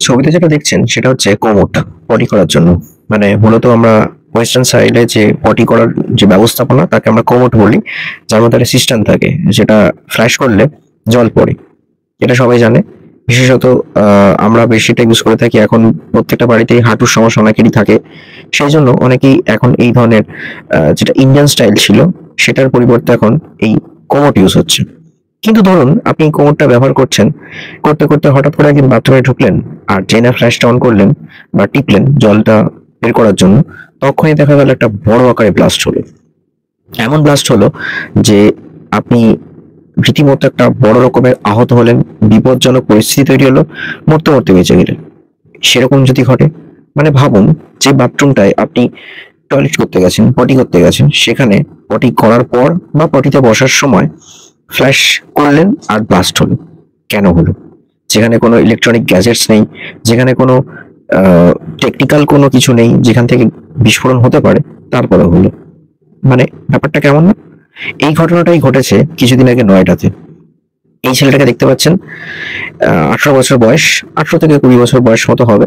ছবিতে যেটা দেখছেন সেটা হচ্ছে কোমোট পটি করার জন্য। মানে মূলত আমরা ওয়েস্টার্ন সাইডে যে পটি করার যে ব্যবস্থাপনা তাকে আমরা কোমোট বলি, যার মধ্যে একটা সিস্টেম থাকে যেটা ফ্ল্যাশ করলে জল পড়ে। এটা সবাই জানে। বিশেষত আমরা বেশিটা ইউজ করে থাকি এখন। প্রত্যেকটা বাড়িতেই হাঁটুর সমস্যা অনেকেরই থাকে। সেই জন্য অনেকেই এখন এই ধরনের যেটা ইন্ডিয়ান স্টাইল ছিল সেটার পরিবর্তে এখন এই কোমোট ইউজ হচ্ছে। কিন্তু ধরুন আপনি কোমরটা ব্যবহার করছেন, করতে করতে হঠাৎ করে একদিন বাথরুমে ঢুকলেন, আর যেই না ফ্ল্যাশটা অন করলেন বা টিপলেন জলটা বের করার জন্য, তখনই দেখা গেল একটা বড় আকারে ব্লাস্ট হলো। এমন ব্লাস্ট হলো যে আপনি রীতিমতো একটা বড় রকমের আহত হলেন, বিপজ্জনক পরিস্থিতি তৈরি হলো, মরতে মরতে বেঁচে গেলেন। সেরকম যদি ঘটে, মানে ভাবুন যে বাথরুমটায় আপনি টয়লেট করতে গেছেন, পটি করতে গেছেন, সেখানে পটি করার পর বা পটিতে বসার সময় ফ্ল্যাশ করলেন আর ব্লাস্ট হলো। কেন হলো? যেখানে কোনো ইলেকট্রনিক গ্যাজেটস নেই, যেখানে কোনো টেকনিক্যাল কোনো কিছু নেই যেখান থেকে বিস্ফোরণ হতে পারে, তারপরে হলো। মানে ব্যাপারটা কেমন না? এই ঘটনাটাই ঘটেছে কিছুদিন আগে নয়ডাতে। এই ছেলেটাকে দেখতে পাচ্ছেন, 18 বছর বয়স, 18 থেকে 20 বছর বয়স মতো হবে।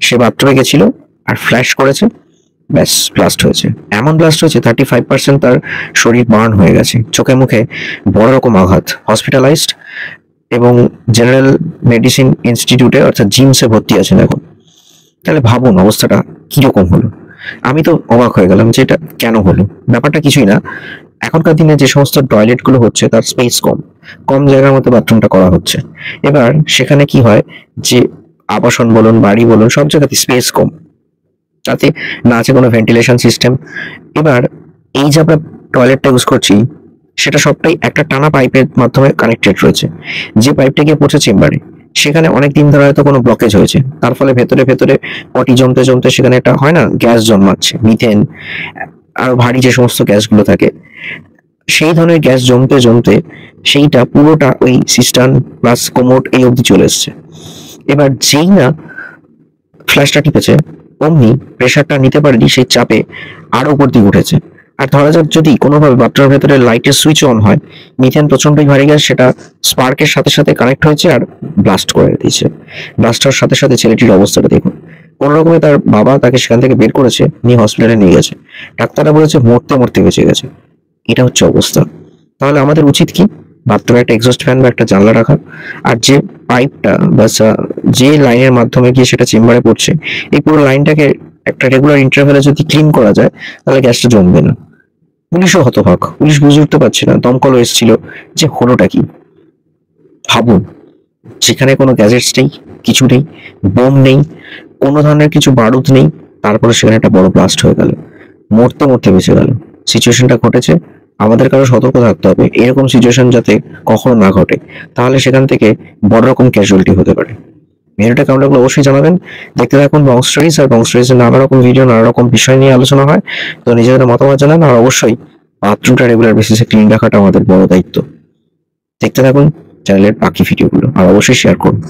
সে বাথরুমে গেছিল আর ফ্ল্যাশ করেছে, ব্যাস ব্লাস্ট হয়েছে। এমন ব্লাস্ট হয়েছে 35% তার শরীর বার্ন হয়ে গেছে, চোখে মুখে বড় রকম আঘাত, হসপিটালাইজড এবং জেনারেল মেডিসিন ইনস্টিটিউটে অর্থাৎ জিমসে ভর্তি আছেন এখন। তাহলে ভাবুন অবস্থাটা কিরকম হলো। আমি তো অবাক হয়ে গেলাম যে এটা কেন হলো। ব্যাপারটা কিছুই না, এখনকার দিনে যে সমস্ত টয়লেট গুলো হচ্ছে তার স্পেস কম, কম জায়গার মধ্যে বাথরুমটা করা হচ্ছে। এবার সেখানে কি হয় যে আবাসন বলুন বাড়ি বলুন সব জায়গাতে স্পেস কম, তাতে না আছে কোনো ভেন্টিলেশন সিস্টেম। এবার এই যে আমরা টয়লেটটা ইউজ করছি সেটা সবটাই একটা টানা পাইপের মাধ্যমে কানেক্টেড রয়েছে, যে পাইপটা গিয়ে পৌঁছে চেম্বারে। সেখানে অনেক দিন ধরে হয়তো কোনো ব্লকেজ হয়েছে, তার ফলে ভেতরে ভেতরে পটি জমতে জমতে সেখানে একটা হয় না গ্যাস জন্মাচ্ছে, মিথেন আর ভারী যে সমস্ত গ্যাসগুলো থাকে, সেই ধরনের গ্যাস জমতে জমতে সেইটা পুরোটা ওই সিস্টার্ন প্লাস কোমোড এই অবধি চলে এসছে। এবার যেই না ফ্ল্যাশটা টিপেছে অমনি প্রেশারটা নিতে পারেনি, সেই চাপে আরো উপর দিকে উঠেছে। আর ধরা যাক যদি কোনোভাবে বাথরুমের ভেতরে লাইটের সুইচ অন হয়, মিথেন প্রচন্ডই ভারী গ্যাস, সেটা স্পার্কের সাথে সাথে কানেক্ট হয়েছে আর ব্লাস্ট করে দিয়েছে। ব্লাস্ট হওয়ার সাথে সাথে ছেলেটির অবস্থাটা দেখুন। কোনো রকমে তার বাবা তাকে সেখান থেকে বের করেছে, নিয়ে হসপিটালে নিয়ে গেছে। ডাক্তাররা বলেছে মরতে মরতে বেঁচে গেছে। এটা হচ্ছে অবস্থা। তাহলে আমাদের উচিত কি? বাথরুমে একটা এক্সস্ট ফ্যান বা একটা জানলা রাখা, আর যে পাইপটা বা যে লাইনের মাধ্যমে গিয়ে সেটা চেম্বারে পড়ছে, এই পুরো লাইনটাকে একটা রেগুলার ইন্টারভ্যালে যদি ক্লিন করা যায় তাহলে গ্যাসটা জমবে না। পুলিশও হতবাক, পুলিশ বুঝে উঠতে পারছে না, দমকলও এসেছিল, যে হলোটা কি। ভাবুন, যেখানে কোনো গ্যাজেটস নেই, কিছু নেই, বোম নেই, কোনো ধরনের কিছু বারুদ নেই, তারপরে সেখানে একটা বড় ব্লাস্ট হয়ে গেল, মরতে মরতে বেঁচে গেল। সিচুয়েশনটা ঘটেছে, আমাদের কারো সতর্ক থাকতে হবে এরকম সিচুয়েশন যাতে কখনো না ঘটে, তাহলে সেখান থেকে বড় রকম ক্যাজুয়ালিটি হতে পারে। ভিডিওটা কেমন লাগলো অবশ্যই জানাবেন। দেখতে থাকুন বং স্টোরিজ, আর বং স্টোরিজের নানা রকম ভিডিও, নানা রকম বিষয় নিয়ে আলোচনা হয়। তো নিজেদের মতামত জানান, আর অবশ্যই বাথরুমটা রেগুলার বেসিসে ক্লিন রাখাটা আমাদের বড় দায়িত্ব। দেখতে থাকুন চ্যানেলের বাকি ভিডিওগুলো, আর অবশ্যই শেয়ার করুন।